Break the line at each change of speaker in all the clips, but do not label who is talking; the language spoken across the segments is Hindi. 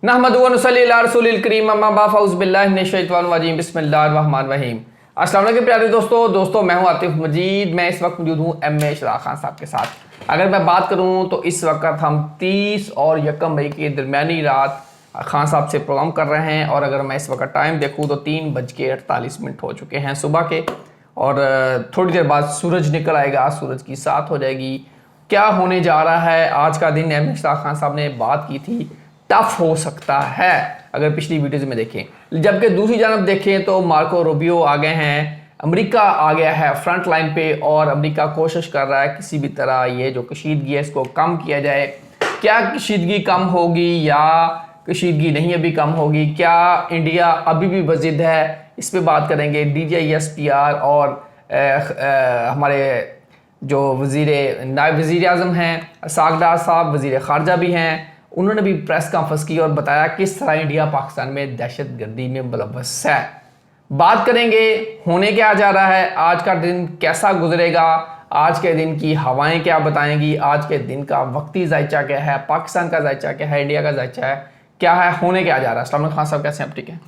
नहमदु व नुसल्ली अला रसूलिल करीम अम्मा बाद फ़ऊज़ु बिल्लाहि मिनश शैतानिर रजीम बिस्मिल्लाहिर रहमानिर रहीम। अस्सलाम वालेकुम प्यारे दोस्तों मैं हूं आतिफ मजीद। मैं इस वक्त मौजूद हूं एम.ए. इशराक खान साहब के साथ। अगर मैं बात करूं तो इस वक्त हम 30 और 1 मई के दरमियानी रात खान साहब से प्रोग्राम कर रहे हैं और अगर मैं इस वक्त टाइम देखूँ तो 3:48 हो चुके हैं सुबह के और थोड़ी देर बाद सूरज निकल आएगा, सूरज की साथ हो जाएगी। क्या होने जा रहा है आज का दिन? एम.ए. इशराक खान साहब ने बात की थी टफ हो सकता है अगर पिछली वीडियोज़ में देखें। जबकि दूसरी जानब देखें तो मार्को रूबियो आ गए हैं, अमेरिका आ गया है फ्रंट लाइन पे और अमेरिका कोशिश कर रहा है किसी भी तरह ये जो कशीदगी है इसको कम किया जाए। क्या कशीदगी कम होगी या कशीदगी नहीं अभी कम होगी? क्या इंडिया अभी भी वजिद है? इस पर बात करेंगे। DJISPR और हमारे जो नायब वज़ीर आज़म हैं सागडार साहब, वज़ीर ख़ारजा भी हैं, उन्होंने भी प्रेस कॉन्फ्रेंस की और बताया किस तरह इंडिया पाकिस्तान में दहशतगर्दी में मुलव्वस है। बात करेंगे होने क्या जा रहा है, आज का दिन कैसा गुजरेगा, आज के दिन की हवाएं क्या बताएंगी, आज के दिन का वक्ती जायचा क्या है, पाकिस्तान का जायचा क्या है, इंडिया का जायचा है क्या है, होने क्या जा रहा है। अस्सलाम वालेकुम खान साहब, कैसे हैं आप? ठीक है।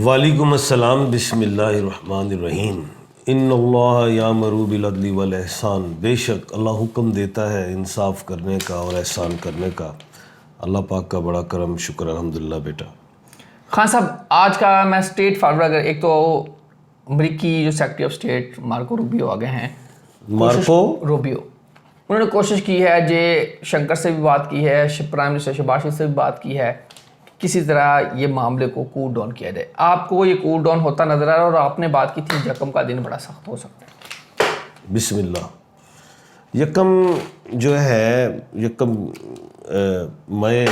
वालेकुम अस्सलाम, बिस्मिल्लाहिर्रहमानिर्रहीम। इन्नल्लाह यामरू बिल अदली वल एहसान। बेशक अल्लाह हुक्म देता है इंसाफ करने का और एहसान करने का। अल्लाह पाक का बड़ा करम, शुक्र अल्हम्दुलिल्लाह। बेटा
खान साहब, आज का मैं स्टेट फॉरवर्ड अगर एक तो अमरीकी जो secretary of state Marco Rubio आ गए हैं।
मार्को
रूबियो उन्होंने कोशिश की है, जे शंकर से भी बात की है, प्राइम मिनिस्टर शहबाज शरीफ से भी बात की है, किसी तरह ये मामले को कूल डाउन किया जाए। आपको ये कूल डाउन होता नजर आ रहा है और आपने बात की थी यकम का दिन बड़ा सख्त हो सकता है।
बिस्मिल्लाह। यकम जो है, यकम मई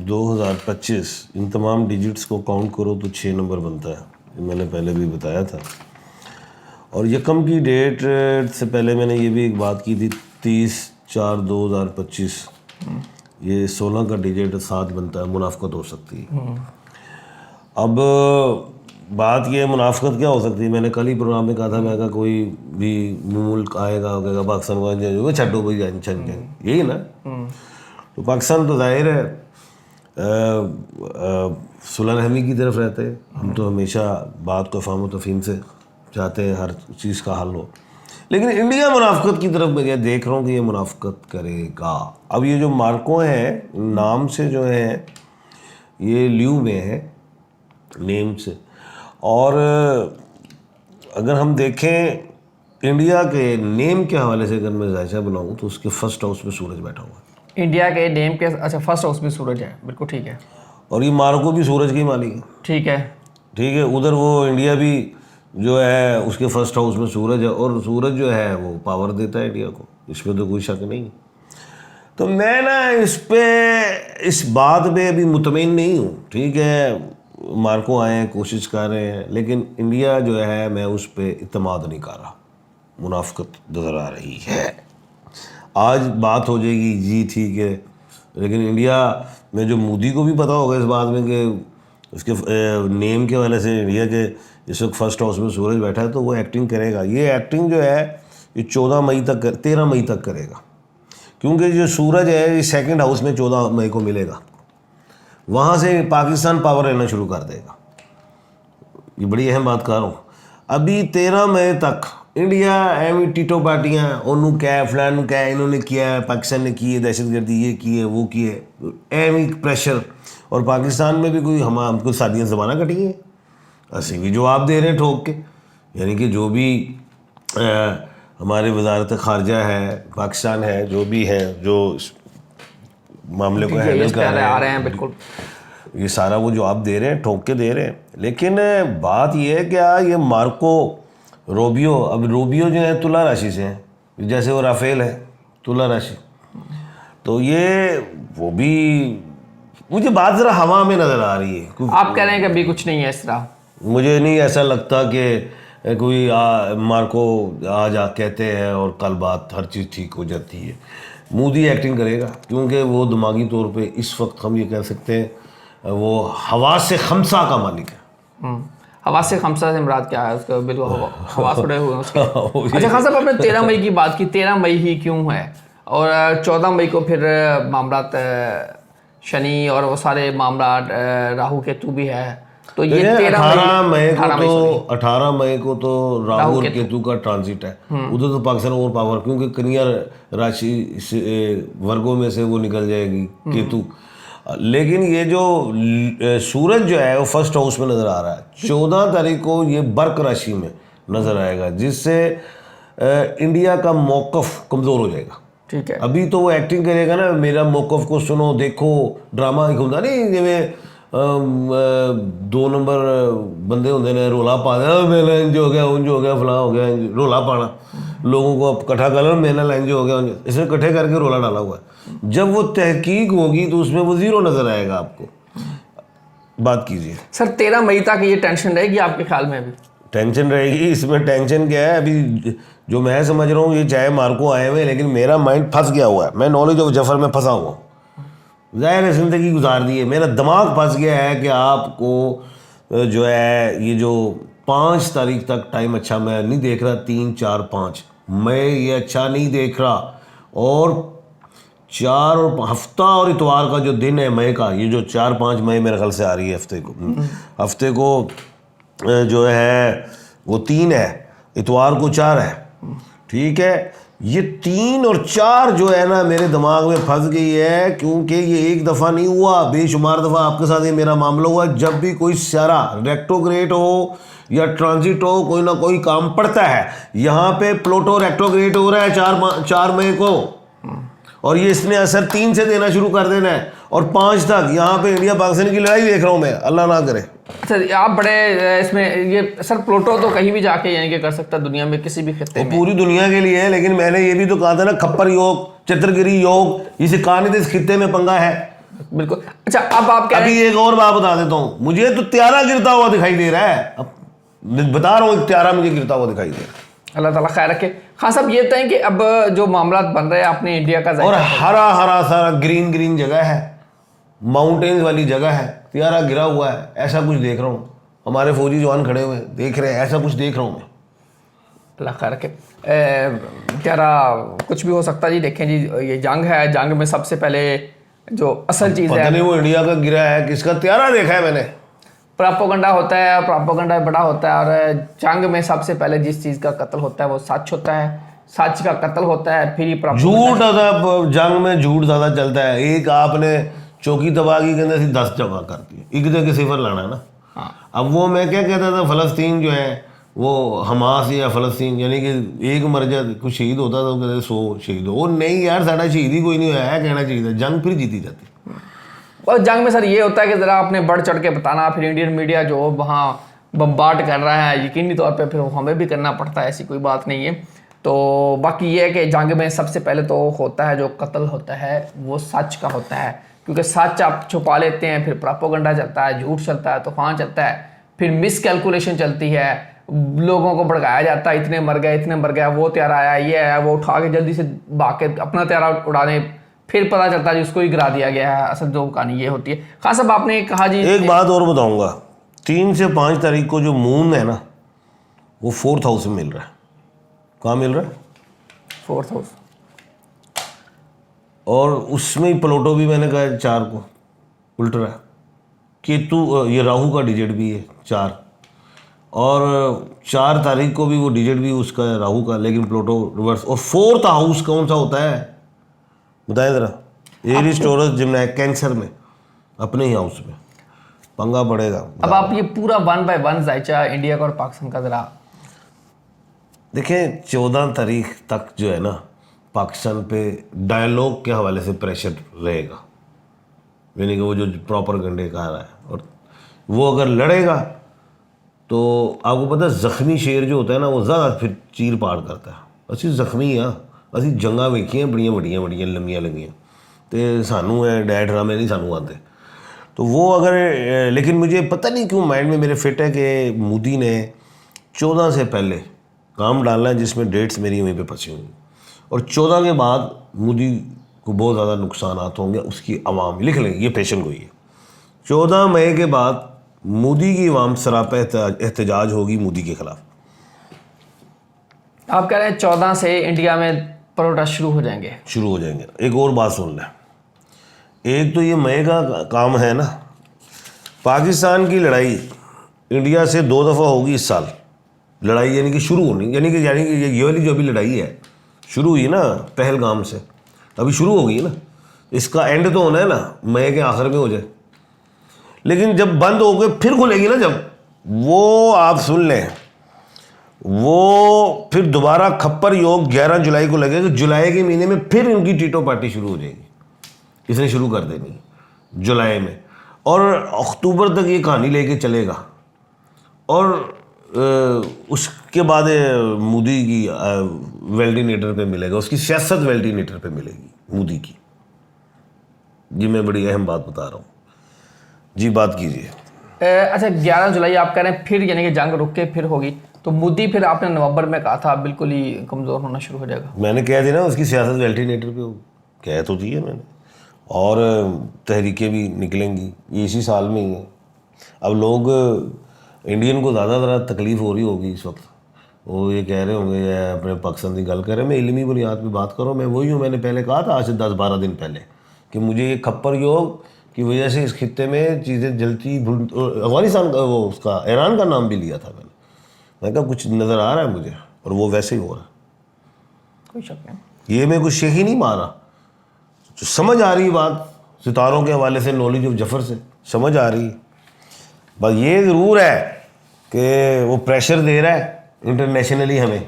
2025, इन तमाम डिजिट्स को काउंट करो तो 6 नंबर बनता है। ये मैंने पहले भी बताया था। और यकम की डेट से पहले मैंने ये भी एक बात की थी 30/4/2025। ये 16 का डिजिट 7 बनता है, मुनाफकत हो सकती है। अब बात ये है मुनाफकत क्या हो सकती है। मैंने कल ही प्रोग्राम में कहा था, मैं कहा कोई भी मुल्क आएगा कहेगा पाकिस्तान को छड्डो भाई टेंशन के, यही ना। तो पाकिस्तान तो जाहिर है सुलह रहमी की तरफ रहते हैं। हम तो हमेशा बात को फ़हम व तफ़हीम से चाहते हैं हर चीज़ का हल हो, लेकिन इंडिया मुनाफकत की तरफ मैं देख रहा हूँ कि ये मुनाफकत करेगा। अब ये जो मार्को है नाम से जो है ये ल्यू में है नेम से। और अगर हम देखें इंडिया के नेम के हवाले से अगर मैं जायजा बनाऊँ तो उसके फर्स्ट हाउस में सूरज बैठा हुआ है।
इंडिया के नेम के अच्छा फर्स्ट हाउस में सूरज है, बिल्कुल ठीक है।
और ये मार्को भी सूरज की मालिक है।
ठीक है,
ठीक है। उधर वो इंडिया भी जो है उसके फर्स्ट हाउस में सूरज है और सूरज जो है वो पावर देता है इंडिया को, इसमें तो कोई शक नहीं। तो मैं ना इस बात पे अभी मुतमईन नहीं हूँ। ठीक है, मार्को आए हैं, कोशिश कर रहे हैं, लेकिन इंडिया जो है मैं उस पर इत्मीनान नहीं कर रहा। मुनाफकत नज़र आ रही है। आज बात हो जाएगी जी ठीक है, लेकिन इंडिया में जो मोदी को भी पता होगा इस बात में कि उसके नेम के वजह से इंडिया के इस वक्त फर्स्ट हाउस में सूरज बैठा है, तो वो एक्टिंग करेगा। ये एक्टिंग जो है ये 13 मई तक करेगा, क्योंकि जो सूरज है ये सेकंड हाउस में 14 मई को मिलेगा। वहाँ से पाकिस्तान पावर लेना शुरू कर देगा। ये बड़ी अहम बात कर रहा हूँ। अभी 13 मई तक इंडिया एवं टीटो पार्टियाँ ओनू क्या फलान क्या इन्होंने किया है, पाकिस्तान ने की है दहशतगर्दी, ये की है वो की है, एवं प्रेशर। और पाकिस्तान में भी कोई हमको शादियाँ ज़माना कटी है, ऐसे भी जवाब दे रहे हैं ठोक के। यानी कि जो भी हमारे वजारत ख़ारजा है, पाकिस्तान है, जो भी है जो मामले को हैंडल कर रहे हैं,
बिल्कुल
ये सारा वो जवाब दे रहे हैं, ठोक के दे रहे हैं। लेकिन बात ये है क्या ये मार्को रूबियो, अब रूबियो जो है तुला राशि से हैं, जैसे वो राफेल है तुला राशि। तो ये वो भी मुझे बात ज़रा हवा में नज़र आ रही है।
आप कह रहे हैं कि अभी कुछ नहीं है इस तरह?
मुझे नहीं ऐसा लगता कि कोई मार्को आज कहते हैं और कल बात हर चीज़ ठीक हो जाती है। मोदी एक्टिंग करेगा, क्योंकि वो दिमागी तौर पे इस वक्त हम ये कह सकते हैं वो हवास से खमसा का मालिक है।
हवास से खमसा से मुराद क्या है? उसका बिल्कुल हवास उड़े हुए हैं उसके। अच्छा खान साहब, आपने 13 मई की बात की, 13 मई ही क्यों है? और 14 मई को फिर मामला शनि और वो सारे मामला, राहु केतु भी है, तो ये
देखिए,
18 मई
18 मई को तो राहु और केतु का ट्रांजिट है। उधर तो पाकिस्तान और पावर, क्योंकि कन्या राशि वर्गों में से वो निकल जाएगी केतु। लेकिन ये जो सूरज जो है वो फर्स्ट हाउस में नजर आ रहा है। 14 तारीख को ये बर्क राशि में नजर आएगा, जिससे इंडिया का मौकफ कमजोर हो जाएगा।
ठीक है,
अभी तो वो एक्टिंग करेगा ना, मेरा मौकफ को सुनो देखो, ड्रामा एक होता नहीं जिमें 2 नंबर बंदे होंगे ने रोला पा देना, मेरा इंज हो गया, उंज हो गया, फलां हो गया, रोला पाना, लोगों को इकट्ठा कर लो, मेरा लंज हो गया, इसने इकट्ठे करके रोला डाला हुआ है। जब वो तहकीक होगी तो उसमें वो जीरो नजर आएगा आपको। बात कीजिए
सर 13 मई तक ये टेंशन रहेगी आपके ख्याल में? अभी
टेंशन रहेगी। इसमें टेंशन क्या है, अभी जो मैं समझ रहा हूँ, ये चाहे मार्को आए हुए, लेकिन मेरा माइंड फंस गया हुआ है। मैं नॉलेज ऑफ जफर में फंसा हुआ हूँ, ज़ाहिर है ज़िंदगी गुजार दी है, मेरा दिमाग फंस गया है कि आपको जो है ये जो 5 तारीख तक टाइम अच्छा मैं नहीं देख रहा, 3, 4, 5 मैं ये अच्छा नहीं देख रहा। और 4 और हफ्ता और इतवार का जो दिन है मई का, ये जो 4-5 मई मेरे ख्याल से आ रही है हफ्ते को जो है वो 3 है, इतवार को 4 है। ठीक है, ये 3 और 4 जो है ना मेरे दिमाग में फंस गई है, क्योंकि ये एक दफ़ा नहीं हुआ, बेशुमार दफ़ा आपके साथ ये मेरा मामला हुआ। जब भी कोई सारा रेक्टोग्रेड हो या ट्रांजिट हो, कोई ना कोई काम पड़ता है। यहाँ पे प्लूटो रेक्टोग्रेड हो रहा है 4 मई को, और ये इसने असर 3 से देना शुरू कर देना है, और 5 तक यहाँ पे इंडिया पाकिस्तान की लड़ाई देख रहा हूँ मैं, अल्लाह ना करे।
सर आप बड़े इसमें ये सर प्लूटो तो कहीं भी जाके यानी कि कर सकता है दुनिया में, किसी भी खित्ते में,
पूरी दुनिया के लिए है। लेकिन मैंने ये भी तो कहा था ना, खप्पर योग, चित्रगिरी योग, इसे कहा नहीं था, इस खित्ते में पंगा है।
बिल्कुल। अच्छा, अब आप
अभी एक और बात बता देता हूँ, मुझे तो त्यारा गिरता हुआ दिखाई दे रहा है। अब बता रहा हूँ, त्यारा मुझे गिरता हुआ दिखाई दे रहा है।
अल्लाह ताला खैर रखे। हाँ साहब, ये तय कि अब जो मामला बन रहे हैं अपने इंडिया का,
और हरा हरा सारा ग्रीन जगह है, माउंटेन्स वाली जगह है, त्यारा गिरा हुआ है, ऐसा कुछ देख रहा हूँ। हमारे फौजी जवान खड़े हुए देख रहे हैं, ऐसा कुछ देख रहा हूँ मैं।
अल्लाह खैर रखे। त्यारा कुछ भी हो सकता है जी। देखें जी, ये जंग है, जंग में सबसे पहले जो असल चीज़
पता
है,
नहीं वो इंडिया का गिरा है, किसका त्यारा देखा है मैंने।
प्रोपेगेंडा होता है, प्रोपेगेंडा बड़ा होता है, और जंग में सबसे पहले जिस चीज़ का कत्ल होता है वो सच होता है, सच का कत्ल होता है, फिर ही
झूठ ज़्यादा, जंग में झूठ ज़्यादा चलता है। एक आपने चौकी तबाही के अंदर से 10 जगह कर दी, एक जगह सिफर लाना है ना।
हाँ।
अब वो मैं क्या कहता था, फ़लस्तीन जो है वो हमास या फ़लस्तीन, यानी कि एक मर जाए कुछ शहीद होता था, वो कहते 100 शहीद हो। वो नहीं यार, साढ़ा शहीद ही कोई नहीं हुआ है, कहना चाहिए था, जंग फिर जीती जाती।
और जंग में सर ये होता है कि ज़रा आपने बढ़ चढ़ के बताना, फिर इंडियन मीडिया जो वहाँ बम्बार्ड कर रहा है, यकीनी तौर पे फिर हमें भी करना पड़ता है, ऐसी कोई बात नहीं है। तो बाकी ये है कि जंग में सबसे पहले तो होता है जो कत्ल होता है वो सच का होता है, क्योंकि सच आप छुपा लेते हैं, फिर प्रोपेगेंडा चलता है, झूठ चलता है, तूफान चलता है, फिर मिस कैलकुलेशन चलती है, लोगों को भड़काया जाता है, इतने मर गया, वो त्यारा आया, ये आया, वो उठा के जल्दी से भाग के अपना त्यारा उड़ाने, फिर पता चलता है उसको ही गिरा दिया गया है। असल जो कहानी ये होती है। खास साहब आपने कहा जी,
एक बात और बताऊंगा, 3 से 5 तारीख को जो मून है ना, वो 4th हाउस में मिल रहा है। कहाँ मिल रहा है?
4th house.
और उसमें ही प्लूटो भी मैंने कहा 4 को उल्ट रहा है, केतु ये राहु का डिजिट भी है 4, और 4 तारीख को भी वो डिजिट भी उसका है राहु का, लेकिन प्लूटो रिवर्स। और 4th हाउस कौन सा होता है बताएं ज़रा? एरीज, टॉरस, जिम्नाई, कैंसर में, अपने ही हाउस में पंगा पड़ेगा।
अब आप ये पूरा 1 by 1 जायचा इंडिया का और पाकिस्तान का ज़रा
देखें। 14 तारीख तक जो है ना, पाकिस्तान पे डायलॉग के हवाले से प्रेशर रहेगा, यानी कि वो जो प्रॉपर गंडे कहा रहा है, और वो अगर लड़ेगा तो आपको पता है ज़ख्मी शेर जो होता है ना, वो ज़्यादा फिर चीर पाड़ करता है। असि ज़ख्मी हाँ, असि जंगा वेखियां बड़ियां लंबियां, तो सानू है डै ड्रामे नहीं सानू आते। तो वो अगर, लेकिन मुझे पता नहीं क्यों माइंड में मेरे फिट है कि मोदी ने 14 से पहले काम डालना है, जिसमें डेट्स मेरी वहीं पे फंसी हुई, और 14 के बाद मोदी को बहुत ज़्यादा नुकसान होंगे, उसकी आवाम, लिख लें ये पेशन को, ये 14 मई के बाद मोदी की आवाम सरापा एहतजाज होगी मोदी के खिलाफ।
आप कह रहे हैं 14 से इंडिया में प्रोटेस्ट शुरू हो जाएंगे?
एक और बात सुन लें, एक तो ये मई का काम है ना, पाकिस्तान की लड़ाई इंडिया से 2 दफ़ा होगी इस साल लड़ाई, यानी कि शुरू होनी, यानी कि ये वाली जो अभी लड़ाई है शुरू हुई ना पहलगाम से, अभी शुरू हो गई ना, इसका एंड तो होना है ना मई के आखिर में हो जाए, लेकिन जब बंद हो गए फिर खुलेगी ना, जब वो आप सुन लें, वो फिर दोबारा खप्पर योग 11 जुलाई को लगेगा, जुलाई के महीने में फिर इनकी टीटो पार्टी शुरू हो जाएगी, इसने शुरू कर देनी जुलाई में, और अक्टूबर तक ये कहानी लेके चलेगा, और उसके बाद मोदी की वेल्टिनेटर पे मिलेगा, उसकी सियासत वेल्टिनेटर पे मिलेगी मोदी की। जी मैं बड़ी अहम बात बता रहा हूँ जी, बात कीजिए।
अच्छा 11 जुलाई आप कह रहे हैं फिर, यानी कि जंग रुक के फिर होगी, तो मोदी फिर आपने नवंबर में कहा था बिल्कुल ही कमज़ोर होना शुरू हो जाएगा।
मैंने कह दिया ना उसकी सियासत वेल्टिनेटर पे हो, कह तो दिया मैंने, और तहरीकें भी निकलेंगी, ये इसी साल में ही है। अब लोग इंडियन को ज़्यादा तकलीफ़ हो रही होगी इस वक्त, वो ये कह रहे होंगे या अपने पाकिस्तान की गल कर रहे हैं, मैं इल्मी बुनियाद पे बात करो, मैं वही हूँ, मैंने पहले कहा था आज से 10-12 दिन पहले कि मुझे ये खप्पर योग की वजह से इस खित्ते में चीज़ें जलती, अफगानिस्तान का वो उसका ईरान का नाम भी लिया था मैंने कहा कुछ नज़र आ रहा है मुझे, और वो वैसे ही हो रहा है,
कोई शक नहीं,
ये मैं कुछ शेख ही नहीं मारा, समझ आ रही बात, सितारों के हवाले से नॉलेज ऑफ जफर से समझ आ रही। बस ये ज़रूर है कि वो प्रेशर दे रहा है इंटरनेशनली हमें,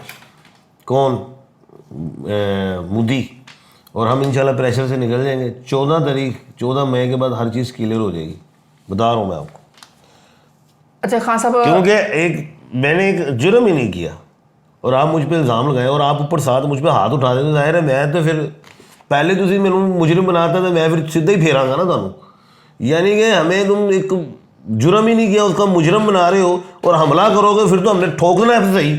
कौन, मोदी, और हम इंशाल्लाह प्रेशर से निकल जाएंगे। 14 मई के बाद हर चीज़ क्लियर हो जाएगी, बता रहा हूँ मैं आपको।
अच्छा खान साहब,
क्योंकि मैंने एक जुर्म ही नहीं किया और आप मुझ पे इल्ज़ाम लगाए और आप ऊपर साथ मुझ पे हाथ उठा देते, जाहिर है मैं तो फिर पहले तुम मैनू मुजरिम बनाता तो मैं फिर सीधा ही फेरांगा ना तुम, यानी कि हमें तुम एक जुर्म ही नहीं किया उसका मुजरम बना रहे हो और हमला करोगे, फिर तो हमने ठोकना है सही।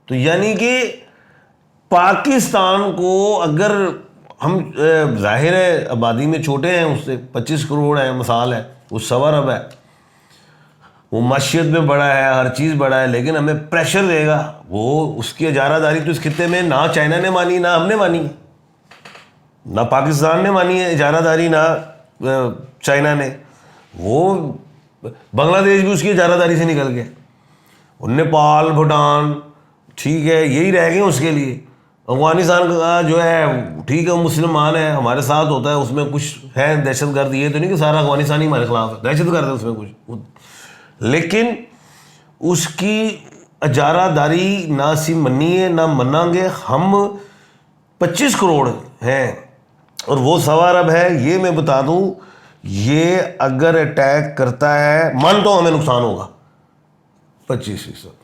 तो यानी कि पाकिस्तान को अगर हम, जाहिर है आबादी में छोटे हैं उससे, 25 करोड़ है, मिसाल है, वो 1.25 अरब है, वो माशियत में बड़ा है, हर चीज़ बड़ा है, लेकिन हमें प्रेशर देगा वो, उसकी इजारादारी तो इस खित्ते में ना चाइना ने मानी ना हमने मानी, ना पाकिस्तान ने मानी है इजारादारी, ना चाइना ने, वो बांग्लादेश भी उसकी इजारादारी से निकल गया, और नेपाल भूटान ठीक है यही रह गए उसके लिए। अफगानिस्तान का जो है ठीक है मुसलमान है, हमारे साथ होता है, उसमें कुछ है दहशतगर्द, ये तो नहीं कि सारा अफगानिस्तान ही हमारे खिलाफ है, दहशतगर्द है उसमें कुछ, लेकिन उसकी इजारादारी ना सी मनी है ना मनांगे हम। 25 करोड़ हैं और वो 1.25 अरब है, ये मैं बता दूं, ये अगर अटैक करता है मान तो हमें नुकसान होगा 25%,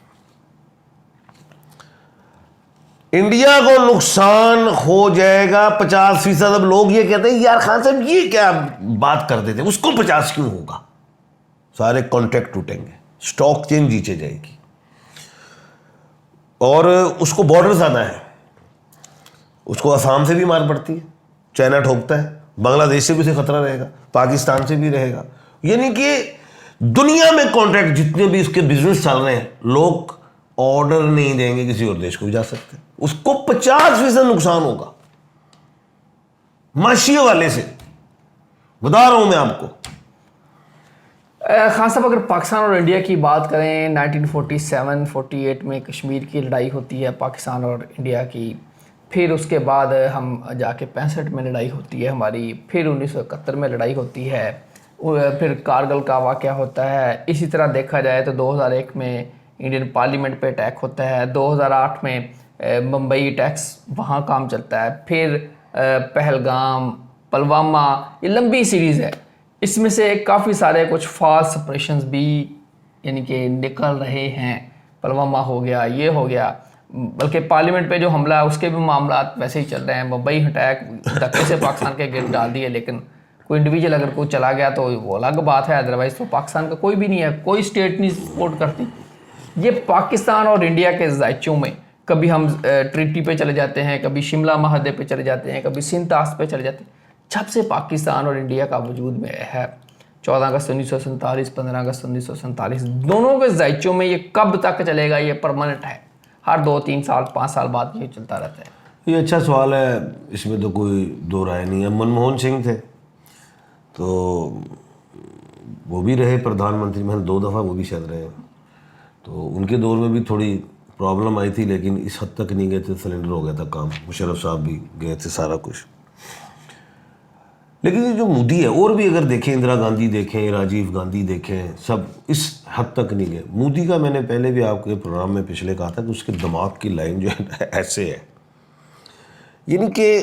इंडिया को नुकसान हो जाएगा 50%। अब लोग ये कहते हैं यार खान साहब ये क्या बात कर देते, उसको 50 क्यों होगा, सारे कॉन्ट्रैक्ट टूटेंगे, स्टॉक चेंज नीचे जाएगी, और उसको बॉर्डर ज़्यादा है, उसको असम से भी मार पड़ती है, चाइना ठोकता है, बांग्लादेश से भी उसे खतरा रहेगा, पाकिस्तान से भी रहेगा, यानी कि दुनिया में कॉन्ट्रैक्ट जितने भी उसके बिजनेस चल रहे हैं, लोग ऑर्डर नहीं देंगे किसी और देश को भी जा सकते, उसको 50% नुकसान होगा माशिया वाले से, बता रहा हूं मैं आपको।
खान साहब अगर पाकिस्तान और इंडिया की बात करें, 1947-48 में कश्मीर की लड़ाई होती है पाकिस्तान और इंडिया की, फिर उसके बाद हम जाके 65 में लड़ाई होती है हमारी, फिर 1971 में लड़ाई होती है, फिर कारगिल का वाक़या होता है। इसी तरह देखा जाए तो 2001 में इंडियन पार्लियामेंट पे अटैक होता है, 2008 में मुंबई अटैक्स वहाँ काम चलता है, फिर पहलगाम, पुलवामा, ये लंबी सीरीज़ है, इसमें से काफ़ी सारे कुछ फॉल्स ऑपरेशंस भी यानी कि निकल रहे हैं। पुलवामा हो गया, ये हो गया, बल्कि पार्लियामेंट पे जो हमला है उसके भी मामला वैसे ही चल रहे हैं। मुंबई अटैक धक्के से पाकिस्तान के गिर डाल दिए, लेकिन कोई इंडिविजुअल अगर कोई चला गया तो वो अलग बात है, अदरवाइज़ तो पाकिस्तान का कोई भी नहीं है, कोई स्टेट नहीं सपोर्ट करती। ये पाकिस्तान और इंडिया के जायचों में कभी हम ट्रीटी पे चले जाते हैं, कभी शिमला माहदे पे चले जाते हैं, कभी सिंतास पे चले जाते हैं। जब से पाकिस्तान और इंडिया का वजूद में है, 14 अगस्त 1947, 15 अगस्त 1947, दोनों के जायचों में ये कब तक चलेगा, ये परमानेंट है, हर 2-3 साल 5 साल बाद ये चलता रहता है।
ये अच्छा सवाल है, इसमें तो कोई दो राय नहीं है। मनमोहन सिंह थे, तो वो भी रहे प्रधानमंत्री, मैंने 2 दफ़ा वो भी शायद रहे। तो उनके दौर में भी थोड़ी प्रॉब्लम आई थी, लेकिन इस हद तक नहीं गए थे, सिलेंडर हो गया था काम। मुशर्रफ साहब भी गए थे, सारा कुछ। लेकिन ये जो मोदी है, और भी अगर देखें, इंदिरा गांधी देखें, राजीव गांधी देखें, सब इस हद तक नहीं गए। मोदी का मैंने पहले भी आपके प्रोग्राम में पिछले कहा था कि उसके दिमाग की लाइन जो है ना ऐसे है, यानी कि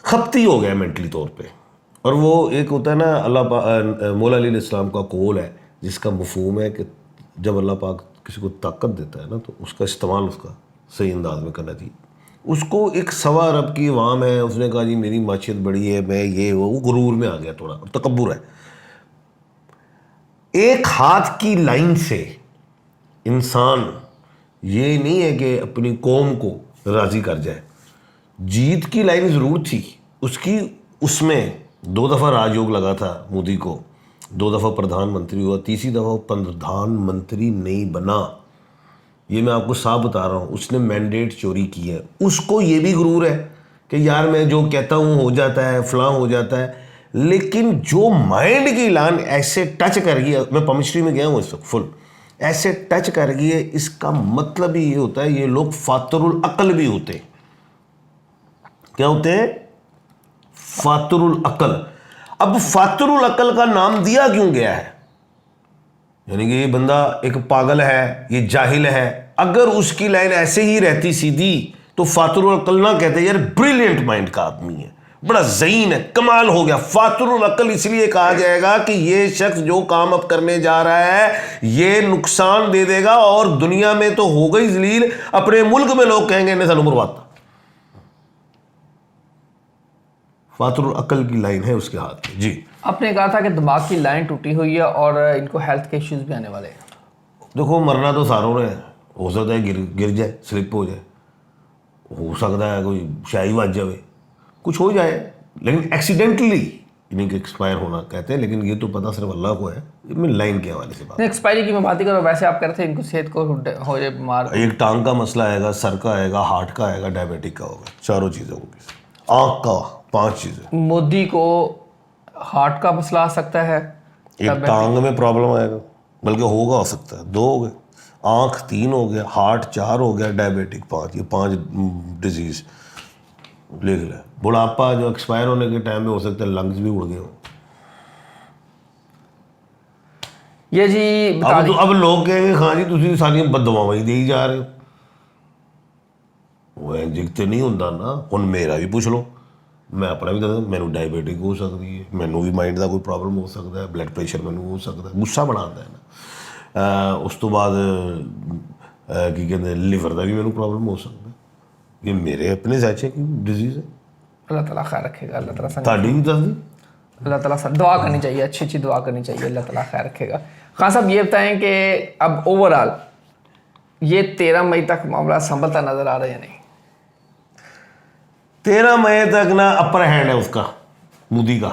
खपती हो गया मेंटली तौर पे। और वो एक होता है ना, अल्लाह मौला अली इस्लाम का कौल है जिसका मफहूम है कि जब अल्लाह पाक किसी को ताकत देता है ना, तो उसका इस्तेमाल उसका सही अंदाज में करना चाहिए। उसको एक 1.25 अरब की अवाम है, उसने कहा जी मेरी माशियत बड़ी है, मैं ये वो गुरूर में आ गया, थोड़ा तकब्बुर है। एक हाथ की लाइन से इंसान ये नहीं है कि अपनी कौम को राज़ी कर जाए। जीत की लाइन ज़रूर थी उसकी, उसमें 2 दफ़ा राजयोग लगा था मोदी को, 2 दफ़ा प्रधानमंत्री हुआ, तीसरी दफ़ा वो प्रधानमंत्री नहीं बना। ये मैं आपको साफ बता रहा हूँ, उसने मैंडेट चोरी की है। उसको ये भी गुरूर है कि यार मैं जो कहता हूँ हो जाता है, फलां हो जाता है। लेकिन जो माइंड की लाइन ऐसे टच कर गई है, मैं पमिस्ट्री में गया हूँ इस वक्त फुल, ऐसे टच कर गई है, इसका मतलब ही ये होता है ये लोग फातरुल अकल भी होते हैं। क्या होते हैं? फातरुल अकल। अब फातरुल अकल का नाम दिया क्यों गया है? यानी कि ये बंदा एक पागल है, ये जाहिल है। अगर उसकी लाइन ऐसे ही रहती सीधी तो फातरुल अकल ना कहते, यार ब्रिलियंट माइंड का आदमी है, बड़ा ज़हीन है, कमाल हो गया। फातरुल अकल इसलिए कहा जाएगा कि ये शख्स जो काम अब करने जा रहा है ये नुकसान दे देगा, और दुनिया में तो हो गई जलील, अपने मुल्क में लोग कहेंगे इन्हें सानू बर्बाद। फातरुल अकल की लाइन है उसके हाथ में। जी,
आपने कहा था कि दिमाग की लाइन टूटी हुई है और इनको हेल्थ के इश्यूज भी आने वाले हैं।
देखो मरना तो सारों ने, हो सकता है गिर जाए, स्लिप हो जाए, हो सकता है कोई शाही बच जाए, कुछ हो जाए, लेकिन एक्सीडेंटली यानी कि एक्सपायर होना कहते हैं। लेकिन ये तो पता सिर्फ अल्लाह को है। मैं लाइन के हवाले से बात,
एक्सपायरी की मैं बात ही करूँ, वैसे आप कह रहे थे इनको सेहत को हो जाए बीमार।
एक टांग का मसला आएगा, सर का आएगा, हार्ट का आएगा, डायबिटिक का होगा, चारों चीज़ें होंगी, आँख का, 5 चीज़ें।
मोदी को हार्ट का मसला आ सकता है,
एक टांग में प्रॉब्लम आएगा, बल्कि होगा, हो सकता है 2 हो गए, आँख 3 हो गया, हार्ट 4 हो गया, डायबिटिक 5। ये 5 डिजीज़ लिख ले। बुढ़ापा जो एक्सपायर होने के टाइम में हो सकता है लंग्स भी उड़ गए हो।
ये जी
अब लोग कहेंगे हाँ जी तुम सारी बददुआवां ही दी जा रहे हो। वो जिगते नहीं होंदा ना। हुण मेरा भी पूछ लो, मैं अपना भी दस, मैनू डायबिटिक हो सकती है, मैनू भी माइंड का कोई प्रॉब्लम हो सकता है, ब्लड प्रेशर मैनू हो सकता है, गुस्सा बड़ा आता है ना। उस तो बाद की कहते लिवर का भी मैनू प्रॉब्लम हो सकता है। ये मेरे अपने जैसे की डिजीज़ है।
अल्लाह ताला खैर रखेगा, अल्लाह ताला संग,
ताड़ी भी दस दी,
अल्लाह ताला से दुआ करनी चाहिए, अच्छी अच्छी दुआ करनी चाहिए, अल्लाह ताला खैर रखेगा। खान साहब ये बताएं कि अब ओवरऑल ये 13 मई तक मामला संभलता नजर आ रहा है या नहीं?
13 मई तक ना अपर हैंड है उसका, मोदी का,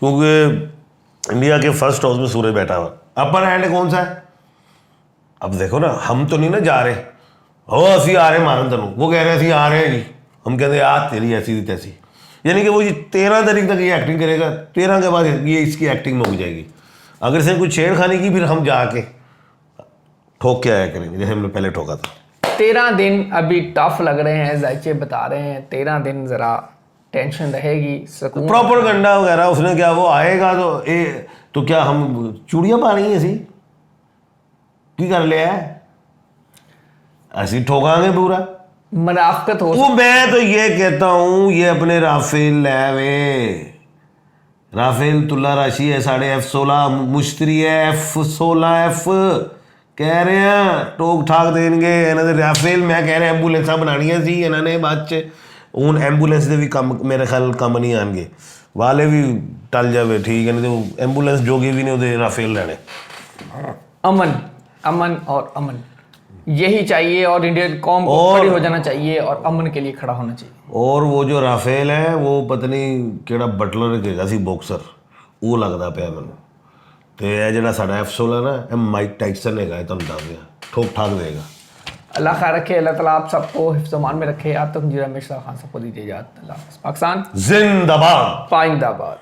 क्योंकि इंडिया के फर्स्ट हाउस में सूर्य बैठा हुआ। अपर हैंड कौन सा है? अब देखो ना, हम तो नहीं ना जा रहे हो असी आ रहे मारन तेनों, वो कह रहे असी आ रहे हैं जी, हम कहते यार तेरी ऐसी थी तैसी। यानी कि वो जी 13 तारीख तक ये एक्टिंग करेगा, 13 के बाद ये इसकी एक्टिंग में हो जाएगी। अगर से कुछ छेड़खानी की फिर हम जाके ठोक के आया करेंगे जैसे हमने पहले ठोका था।
13 दिन अभी टफ लग रहे हैं, जायचे बता रहे हैं 13 दिन जरा टेंशन रहेगी, सुकून
प्रॉपर गंडा वगैरह उसने क्या, वो आएगा तो क्या हम चूड़ियाँ पा रही हैं ऐसी की कर लिया है, ऐसी ठोकांगे पूरा
मुनाफकत हो।
वो मैं तो ये कहता हूँ ये अपने राफेल लावे, राफेल तुल्ला राशि है, साढ़े F-16 मुश्तरी है, F-16F कह रहे हैं ठोक ठाक देंगे इन्होंने। राफेल मैं कह रहा एंबूलेंसा बनानियां सी इन्होंने बाद च, हूँ एंबूलेंस दे भी कम मेरे ख्याल कम नहीं आएंगे, वाले भी टल जावे ठीक है, नहीं तो एंबूलेंस जोगी भी नहीं होते राफेल लेने।
अमन अमन और अमन यही चाहिए, और इंडियन कौम को खड़ी हो जाना चाहिए और अमन के लिए खड़ा होना चाहिए।
और वो जो राफेल है वो पता नहीं केड़ा बटलर कहेगा सी बॉक्सर, वो लगता पाया मैनू। तो यह जो साढ़ा F-16 ना यह माइक टाइसन है, तुम दस दिया ठोक ठाक देगा।
अल्लाह खैर रखे, अल्लाह ताला आप सबको हिफ्ज़-ओ-मान में रखे। आप तक मुझे रमेश खान सबको दीजिए इजाज़त। अल्लाह हाफ़िज़। पाकिस्तान
जिंदाबाद,
पाइंदाबाद।